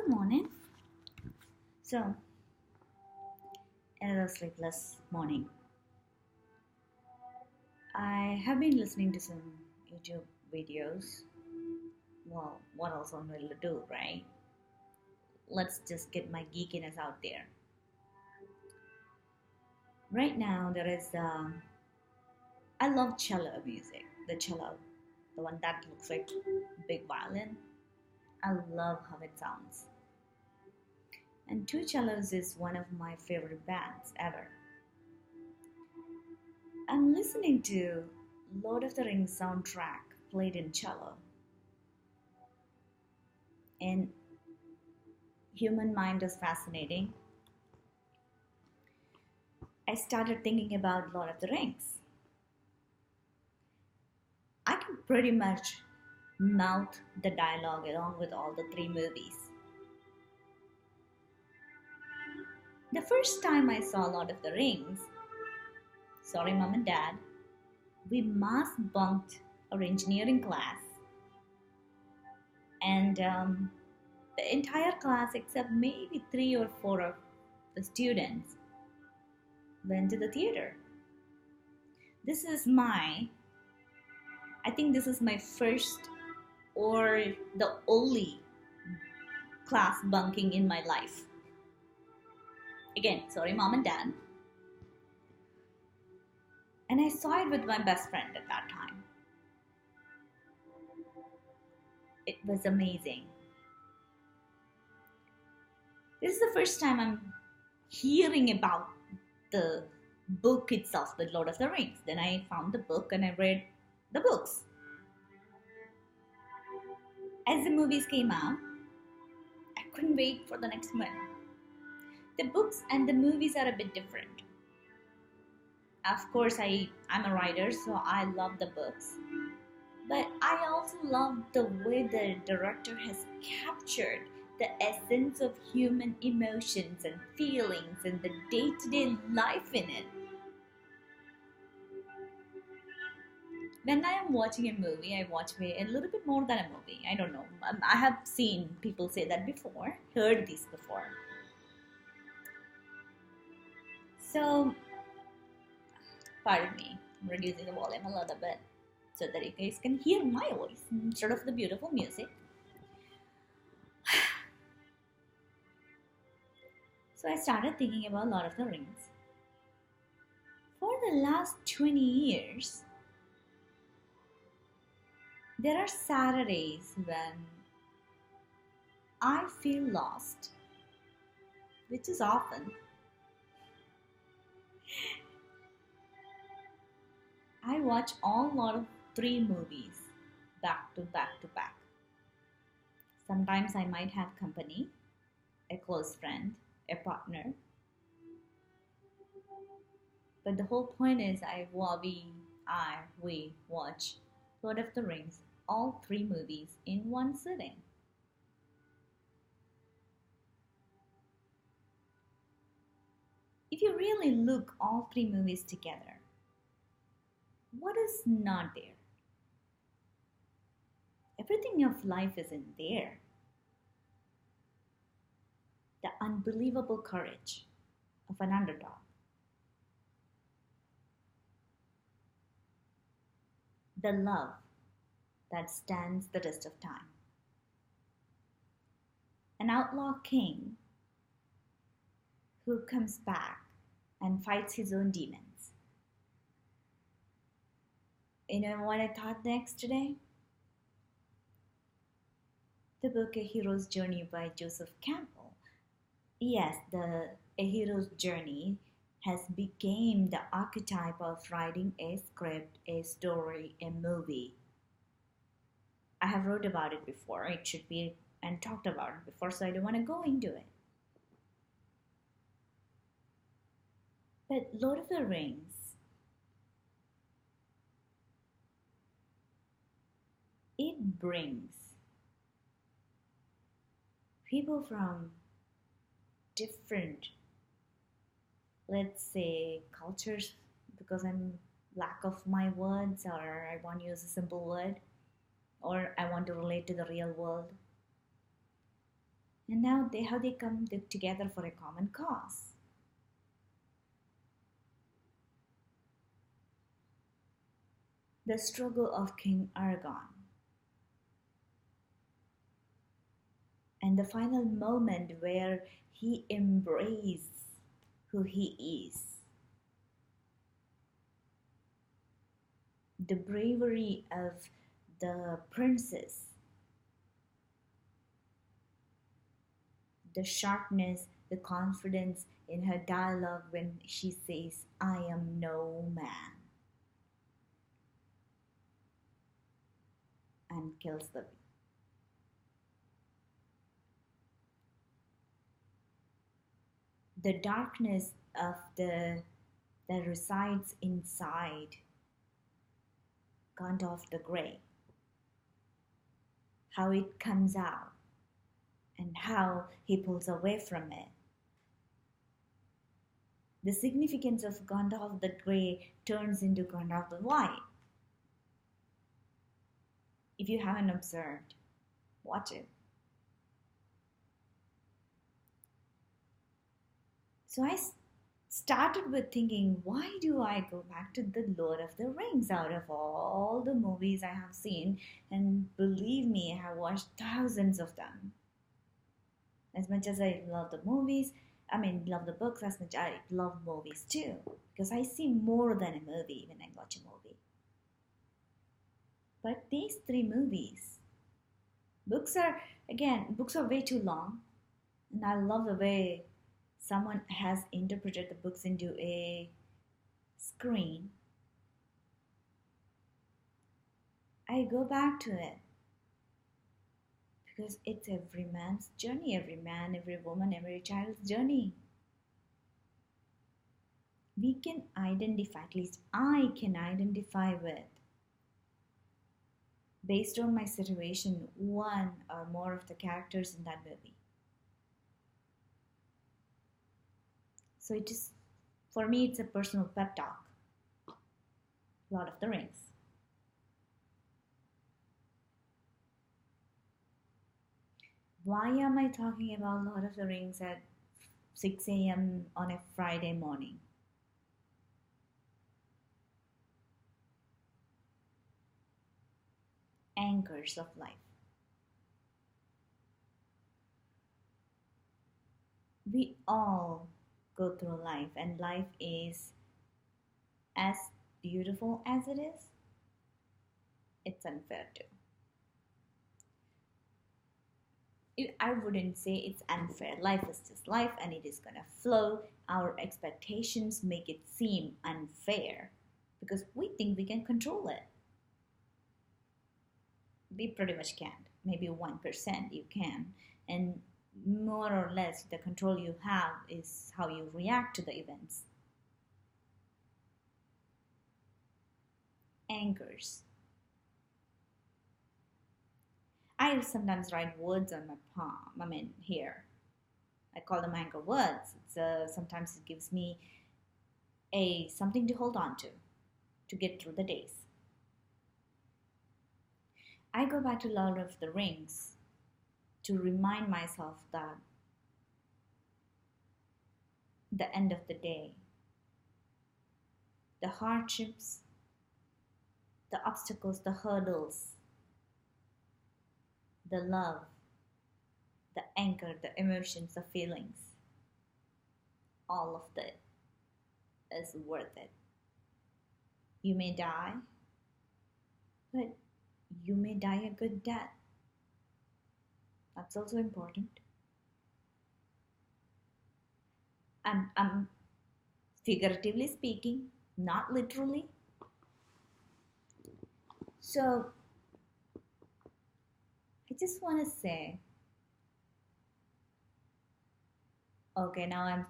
Good morning. So, another sleepless morning. I have been listening to some YouTube videos. Well, what else I'm going to do, right? Let's just get my geekiness out there. Right now, I love cello music. The cello, the one that looks like big violin. I love how it sounds. And Two Cellos is one of my favorite bands ever. I'm listening to Lord of the Rings soundtrack played in cello. And human mind is fascinating. I started thinking about Lord of the Rings. I can pretty much mouth the dialogue along with all the three movies. The first time I saw Lord of the Rings, sorry mom and dad, we mass bunked our engineering class, and the entire class, except maybe three or four of the students, went to the theater. This is my, I think this is my first or the only class bunking in my life. Again, sorry, mom and dad. And I saw it with my best friend at that time. It was amazing. This is the first time I'm hearing about the book itself, The Lord of the Rings. Then I found the book and I read the books. As the movies came out, I couldn't wait for the next one. The books and the movies are a bit different. Of course, I'm a writer, so I love the books. But I also love the way the director has captured the essence of human emotions and feelings and the day-to-day life in it. When I am watching a movie, I watch a little bit more than a movie. I don't know. I have seen people say that before, heard this before. So, pardon me, I'm reducing the volume a little bit so that you guys can hear my voice instead of the beautiful music. So I started thinking about Lord of the Rings. For the last 20 years, there are Saturdays when I feel lost, which is often. I watch all Lord of three movies back to back to back. Sometimes I might have company, a close friend, a partner. But the whole point is we watch Lord of the Rings, all three movies in one sitting. If you really look all three movies together, what is not there? Everything of life is in there. The unbelievable courage of an underdog. The love that stands the test of time. An outlaw king who comes back and fights his own demons. You know what I thought next today? The book A Hero's Journey by Joseph Campbell. Yes, A Hero's Journey has become the archetype of writing a script, a story, a movie. I have wrote about it before. It should be and talked about it before, so I don't want to go into it. But Lord of the Rings, it brings people from different, let's say, cultures, because I'm lack of my words, or I want to use a simple word, or I want to relate to the real world. And now how they come together for a common cause. The struggle of King Aragorn, and the final moment where he embraces who he is. The bravery of the princess, the sharpness, the confidence in her dialogue when she says, I am no man, and kills the bee. The darkness of that resides inside Gandalf the Grey, how it comes out and how he pulls away from it. The significance of Gandalf the Grey turns into Gandalf the White. If you haven't observed, watch it. So I started with thinking, why do I go back to the Lord of the Rings out of all the movies I have seen? And believe me, I have watched thousands of them. As much as I love the movies, love the books, as much I love movies too. Because I see more than a movie when I watch a movie. But these three movies, books are way too long. And I love the way someone has interpreted the books into a screen. I go back to it because it's every man's journey, every man, every woman, every child's journey. We can identify, at least I can identify with, based on my situation, one or more of the characters in that movie. So it is, for me, it's a personal pep talk. Lord of the Rings. Why am I talking about Lord of the Rings at 6 a.m. on a Friday morning? Anchors of life. We all go through life, and life is as beautiful as it is, it's unfair too. I wouldn't say it's unfair. Life is just life and it is gonna flow. Our expectations make it seem unfair because we think we can control it. We pretty much can't. Maybe 1% you can. And more or less, the control you have is how you react to the events. Anchors. I sometimes write words on my palm, here. I call them anchor words. Sometimes it gives me something to hold on to get through the days. I go back to Lord of the Rings to remind myself that the end of the day, the hardships, the obstacles, the hurdles, the love, the anchor, the emotions, the feelings, all of that is worth it. You may die, but you may die a good death. That's also important. I'm figuratively speaking, not literally. So I just want to say, okay, now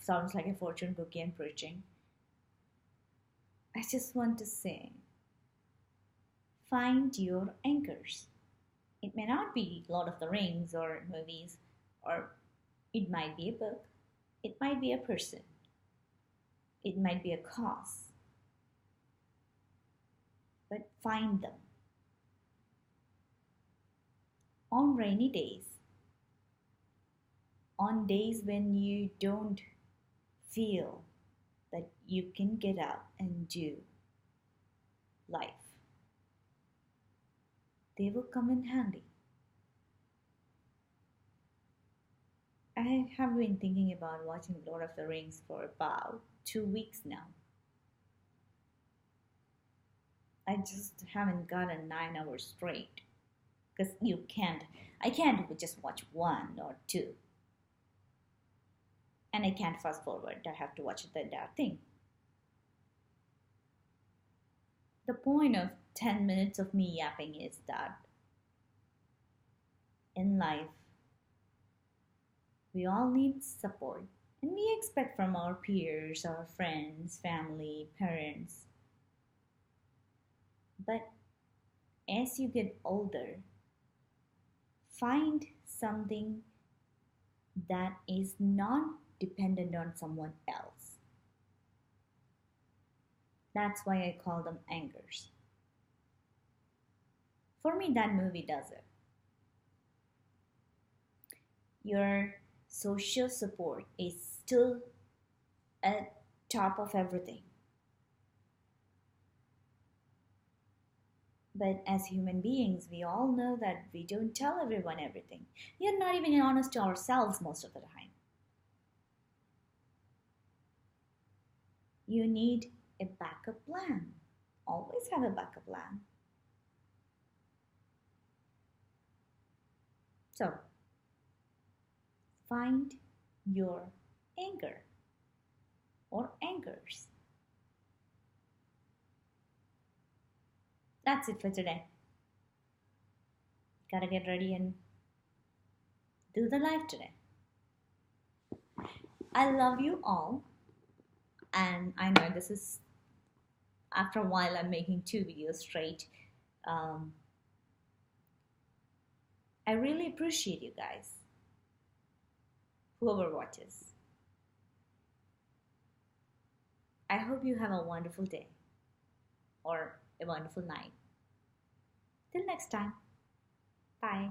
sounds like a fortune cookie I'm preaching. I just want to say, find your anchors. It may not be Lord of the Rings or movies, or it might be a book, it might be a person, it might be a cause, but find them. On rainy days, on days when you don't feel that you can get up and do life, they will come in handy. I have been thinking about watching Lord of the Rings for about 2 weeks now. I just haven't gotten 9 hours straight because I can't just watch one or two, and I can't fast forward. I have to watch the entire thing. The point of 10 minutes of me yapping is that in life, we all need support, and we expect from our peers, our friends, family, parents. But as you get older, find something that is not dependent on someone else. That's why I call them anchors. For me, that movie does it. Your social support is still at top of everything. But as human beings, we all know that we don't tell everyone everything. We are not even honest to ourselves most of the time. You need a backup plan. Always have a backup plan. So, find your anchor or anchors. That's it for today. Gotta get ready and do the live today. I love you all, and I know this is after a while I'm making 2 videos straight. Um, I really appreciate you guys, whoever watches. I hope you have a wonderful day or a wonderful night. Till next time, bye.